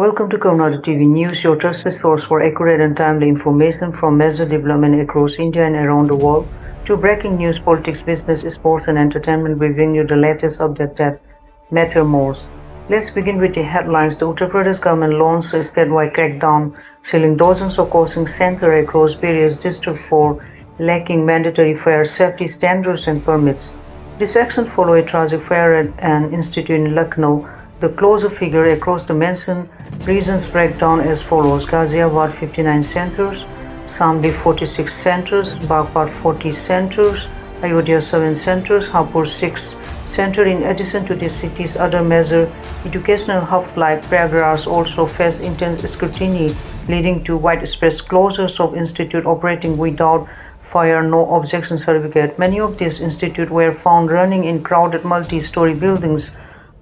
Welcome to Coronado TV News, your trusted source for accurate and timely information from major development across India and around the world to breaking news, politics, business, sports, and entertainment. We bring you the latest updates that matter most. Let's begin with the headlines. The Uttar Pradesh government launched a statewide crackdown, sealing dozens of coaching centers across various districts for lacking mandatory fire safety standards and permits. This action followed a tragic fire at an institute in Lucknow. The closer figure across the mentioned regions break down as follows: Ghaziabad 59 centers, Samli 46 centers, Bagpat 40 centers, Ayodhya 7 centers, Hapur 6 centers. In addition to the city's other major educational hubs like Prayagraj also face intense scrutiny, leading to widespread closures of institutes operating without fire no objection certificate. Many of these institutes were found running in crowded multi-story buildings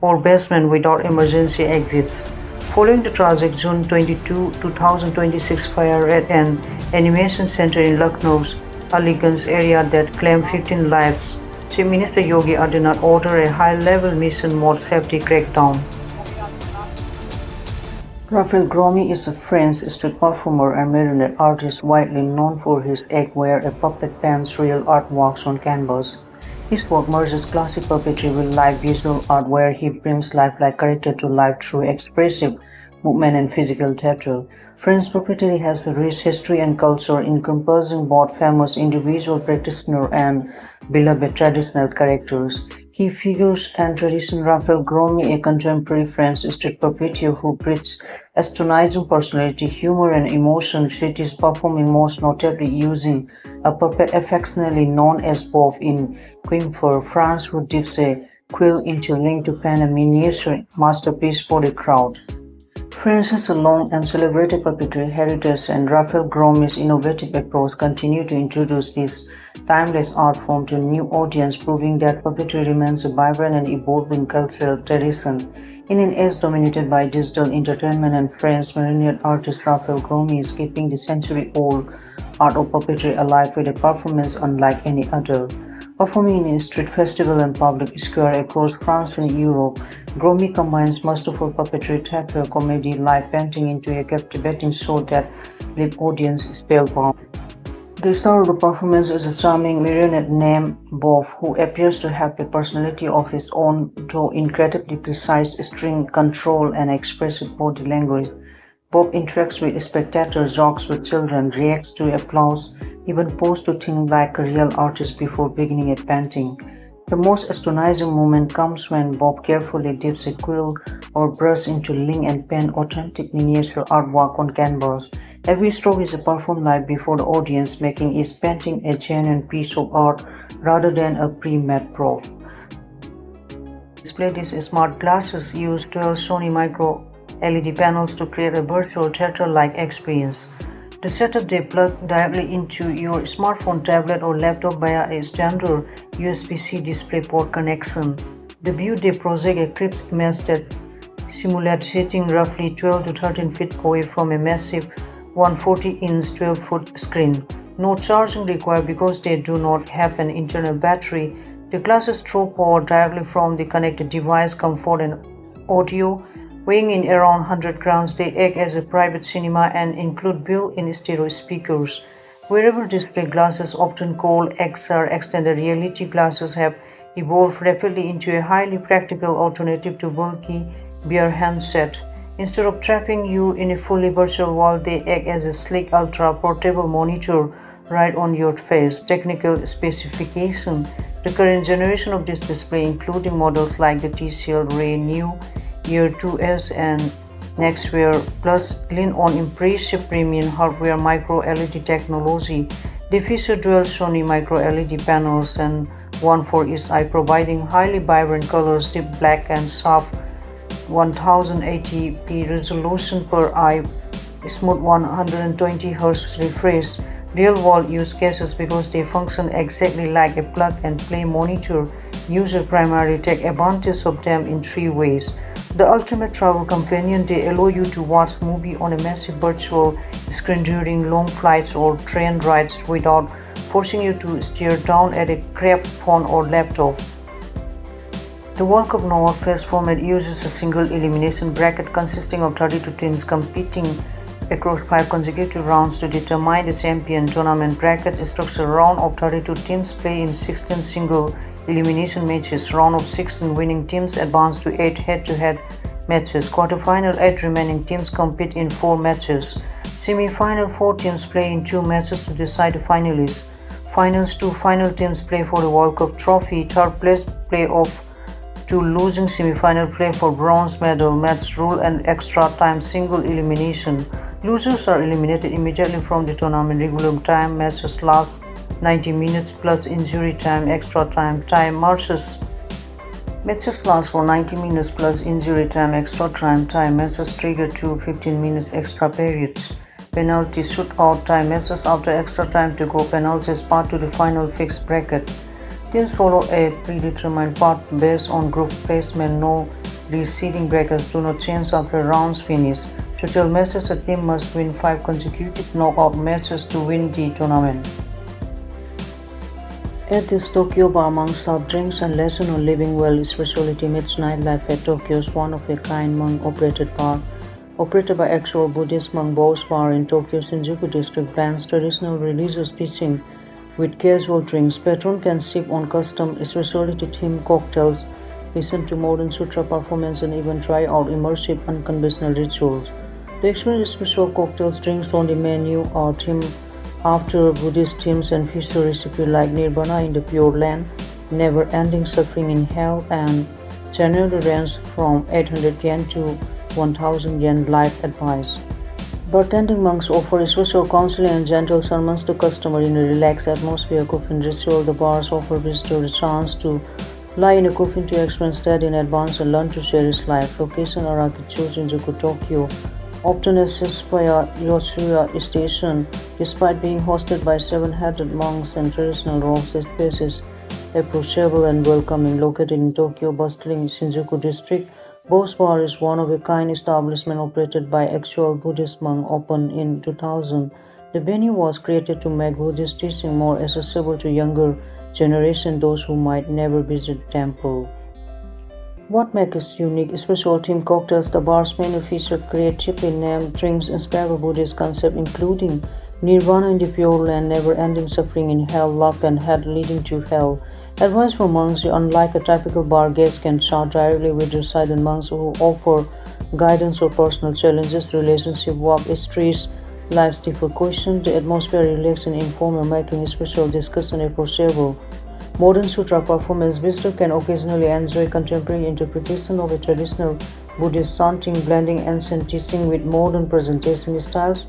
or basement without emergency exits. Following the tragic June 22, 2026 fire at an animation center in Lucknow's Aliganj area that claimed 15 lives, Chief Minister Yogi Adityanath ordered a high-level mission mode safety crackdown. Raphael Gromy is a French street performer and marionette artist widely known for his act where a puppet paints real artworks on canvas. His work merges classic puppetry with live visual art where he brings lifelike character to life through expressive movement and physical theater. French puppetry has a rich history and culture encompassing both famous individual practitioners and beloved traditional characters. Key figures and tradition: Raphael Gromy, a contemporary French street puppeteer who breathes astonishing personality, humor, and emotion. She is performing most notably using a puppet affectionately known as Bob in Coimbra, France, who dips a quill into ink to paint a miniature masterpiece for the crowd. France has a long and celebrated puppetry heritage, and Raphael Gromy's innovative approach continues to introduce this timeless art form to a new audience, proving that puppetry remains a vibrant and evolving cultural tradition. In an age dominated by digital entertainment and French marionette artist Raphael Gromy is keeping the century-old art of puppetry alive with a performance unlike any other. Performing in a street festival and public square across France and Europe, Gromy combines masterful puppetry, theater, comedy, live painting into a captivating show that leaves audience spellbound. The star of the performance is a charming marionette named Bob, who appears to have a personality of his own, though incredibly precise string control and expressive body language. Bob interacts with spectators, jokes with children, reacts to applause, even poses to think like a real artist before beginning a painting. The most astonishing moment comes when Bob carefully dips a quill or brush into ink and paints authentic miniature artwork on canvas. Every stroke is performed live before the audience, making each painting a genuine piece of art rather than a pre-made prop. Display these smart glasses use 12 Sony micro LED panels to create a virtual theater-like experience. The setup they plug directly into your smartphone, tablet, or laptop via a standard USB-C DisplayPort connection. The view they project a crisp image that simulates sitting roughly 12 to 13 feet away from a massive 140-inch 12-foot screen. No charging required because they do not have an internal battery. The glasses draw power directly from the connected device. Comfort and audio. Weighing in around 100 grams, they act as a private cinema and include built-in stereo speakers. Wearable display glasses, often called XR extended reality glasses, have evolved rapidly into a highly practical alternative to bulky VR handset. Instead of trapping you in a fully virtual world, they act as a sleek, ultra-portable monitor right on your face. Technical specification: the current generation of this display, including models like the TCL Ray New Year 2S and Nextwear Plus, lean on impressive premium hardware micro LED technology. They feature dual Sony micro LED panels and one for each eye, providing highly vibrant colors, deep black and soft 1080p resolution per eye, smooth 120 Hz refresh. Real-world use cases: because they function exactly like a plug-and-play monitor, users primarily take advantage of them in three ways. The ultimate travel companion: they allow you to watch movies on a massive virtual screen during long flights or train rides without forcing you to stare down at a cramped phone or laptop. The World Cup knockout phase format uses a single elimination bracket consisting of 32 teams competing across 5 consecutive rounds to determine the champion. Tournament bracket structure: round of 32 teams play in 16 single elimination matches. Round of 16 winning teams advance to 8 head-to-head matches. Quarterfinal: 8 remaining teams compete in 4 matches. Semi-final: 4 teams play in 2 matches to decide the finalists. Finals: 2 final teams play for the World Cup trophy. Third place play-off to losing semi-final play for bronze medal. Match rule and extra time single elimination. Losers are eliminated immediately from the tournament. Regular time matches last 90 minutes plus injury time, extra time. Time matches last for 90 minutes plus injury time, extra time. Time matches trigger 2 15 minutes extra periods. Penalty shootout: time matches after extra time to go penalties part to the final fixed bracket. Teams follow a predetermined path based on group placement. No reseeding brackets do not change after rounds finish. Total matches: a team must win 5 consecutive knockout matches to win the tournament. At this Tokyo bar, monks serve drinks and lesson on living well. Specialty meets nightlife at Tokyo's one-of-a-kind monk-operated bar. Operated by actual Buddhist monk, Vowz Bar in Tokyo's Shinjuku district blends traditional religious teaching with casual drinks. Patron can sip on custom specialty-themed cocktails, listen to modern sutra performance, and even try out immersive unconventional rituals. The experience special cocktails, drinks on the menu are themed after Buddhist themes and feature recipes like Nirvana in the Pure Land, never-ending suffering in hell, and generally range from 800 yen to 1000 yen. Life advice: bartending monks offer special counseling and gentle sermons to customers in a relaxed atmosphere. Coffin ritual: the bars offer visitors a chance to lie in a coffin to experience death in advance and learn to cherish life. Location: Arakicho, Shinjuku, Tokyo. Often accessed via Yotsuya Station. Despite being hosted by 7-headed monks and traditional robes, the space is approachable and welcoming. Located in Tokyo bustling Shinjuku district, Vowz Bar is one-of-a-kind establishment operated by actual Buddhist monk. Opened in 2000, the venue was created to make Buddhist teaching more accessible to younger generation, those who might never visit the temple. What makes it unique? Special themed cocktails: the bar's menu feature creatively named drinks inspired by Buddhist concepts, including Nirvana in the Pure Land, never-ending suffering in hell, love and hate leading to hell. Advice for monks: unlike a typical bar, guests can chat directly with resident monks who offer guidance or personal challenges, relationship, work, stress, life's difficult questions. The atmosphere relaxed and informal, making special discussion approachable. Modern sutra performance: visitors can occasionally enjoy contemporary interpretation of a traditional Buddhist chanting, blending ancient teaching with modern presentation styles.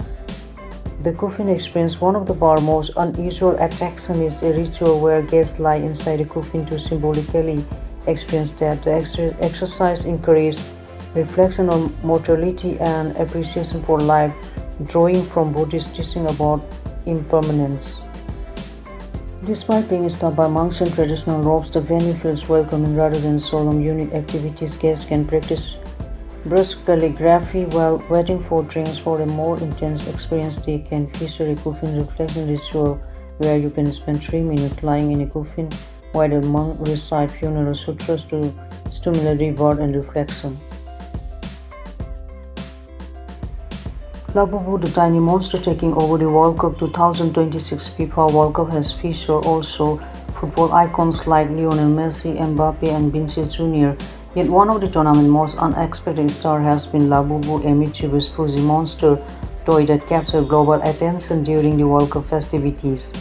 The coffin experience: one of the bar's most unusual attractions is a ritual where guests lie inside a coffin to symbolically experience death. The exercise encourages reflection on mortality and appreciation for life, drawing from Buddhist teaching about impermanence. Despite being staffed by monks in traditional robes, the venue feels welcoming rather than solemn. Unique activities: guests can practice brisk calligraphy while waiting for drinks. For a more intense experience, they can feature a coffin reflection ritual where you can spend 3 minutes lying in a coffin while a monk recites funeral sutras to stimulate rebirth and reflection. Labubu, the tiny monster taking over the World Cup 2026 FIFA World Cup, has featured also football icons like Lionel Messi, Mbappe and Vinicius Jr. Yet one of the tournament's most unexpected stars has been Labubu, a mischievous fuzzy monster toy that captured global attention during the World Cup festivities.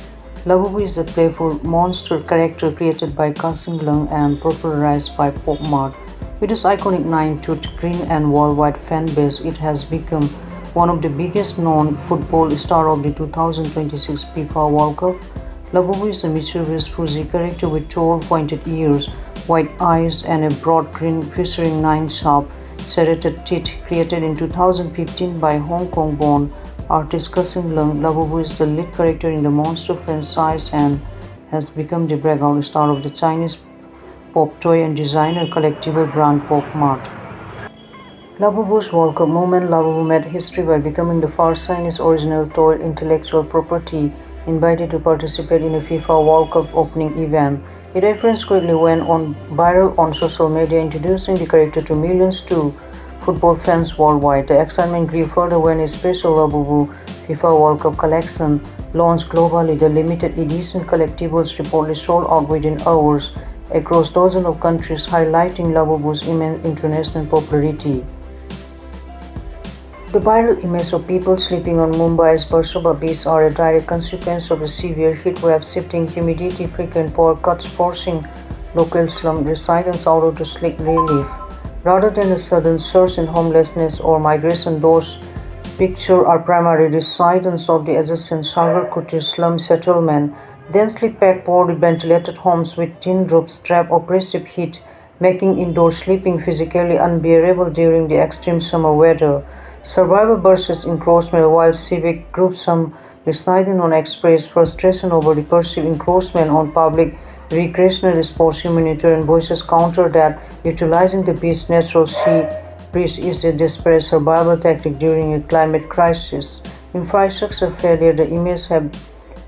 Labubu is a playful monster character created by Kassim Lung and popularized by Pop Mart. With its iconic 9-toothed grin and worldwide fan base, it has become one of the biggest known football stars of the 2026 FIFA World Cup. Labubu is a mischievous fuzzy character with tall pointed ears, white eyes and a broad grin featuring 9 sharp, serrated teeth. Created in 2015 by Hong Kong-born artist Kassim Lung, Labubu is the lead character in the Monster franchise and has become the breakout star of the Chinese pop toy and designer collectible brand Pop Mart. Labubu's World Cup moment: Labubu made history by becoming the first Chinese original toy intellectual property invited to participate in a FIFA World Cup opening event. The reference quickly went on viral on social media, introducing the character to millions to football fans worldwide. The excitement grew further when a special Labubu FIFA World Cup collection launched globally. The limited edition collectibles reportedly sold out within hours across dozens of countries, highlighting Labubu's immense international popularity. The viral images of people sleeping on Mumbai's Versova beach are a direct consequence of a severe heatwave, shifting humidity, frequent power cuts forcing local slum residents out of the sleep relief. Rather than a sudden surge in homelessness or migration, those pictures are primarily residents of the adjacent Sagar Kutir slum settlement, densely packed, poorly ventilated homes with tin roofs trap oppressive heat, making indoor sleeping physically unbearable during the extreme summer weather. Survival versus encroachment. While civic groups, some residing on express frustration over the perceived encroachment on public recreational sports, humanitarian voices counter that utilizing the beach's natural sea breeze is a desperate survival tactic during a climate crisis. Infrastructure failure. The images have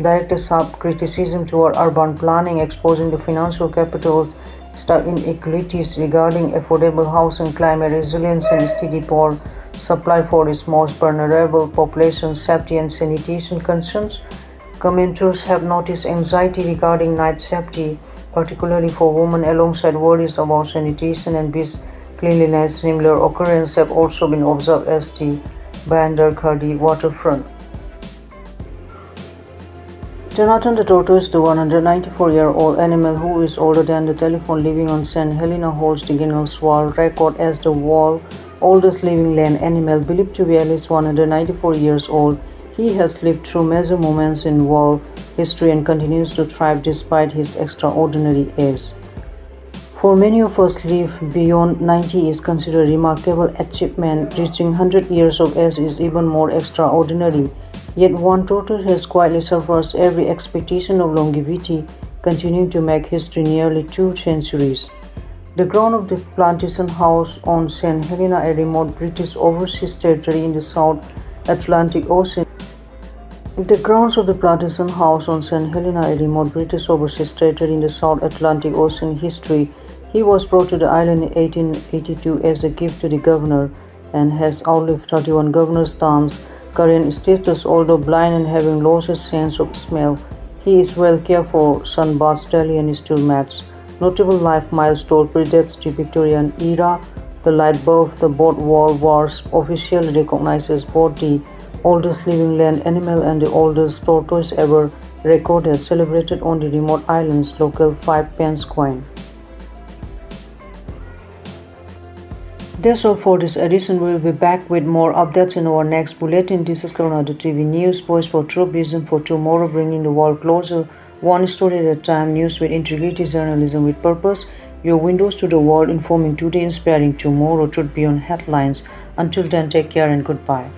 directed sharp criticism toward urban planning, exposing the financial capital's stark inequalities regarding affordable housing, climate resilience, and steady power supply for its most vulnerable population. Safety and sanitation concerns. Commenters have noticed anxiety regarding night safety, particularly for women, alongside worries about sanitation and beach cleanliness. Similar occurrences have also been observed as the Bandarkhadi waterfront. Jonathan the tortoise, the 194-year-old animal who is older than the telephone, living on St. Helena, holds the Guinness World Record as the world's oldest living land animal. Believed to be at least 194 years old, he has lived through major moments in world history and continues to thrive despite his extraordinary age. For many of us, life beyond 90 is considered a remarkable achievement. Reaching 100 years of age is even more extraordinary. Yet one tortoise has quietly surpassed every expectation of longevity, continuing to make history nearly 2 centuries. The ground of the plantation house on St. Helena, a remote British overseas territory in the South Atlantic Ocean. The grounds of the plantation house on St. Helena, a remote British overseas territory in the South Atlantic Ocean. History. He was brought to the island in 1882 as a gift to the governor and has outlived 31 governor's terms. Current status: although blind and having lost his sense of smell, he is well cared for, sunbaths daily and still mats. Notable life milestone predates the Victorian era. The light bulb, the World Wars, officially recognizes both the oldest living land animal and the oldest tortoise ever recorded, celebrated on the remote island's local 5-pence coin. That's all for this edition. We'll be back with more updates in our next bulletin. This is Corona TV News, voice for true vision for tomorrow, bringing the world closer, one story at a time. News with integrity, journalism with purpose. Your windows to the world, informing today, inspiring tomorrow. Truth beyond headlines. Until then, take care and goodbye.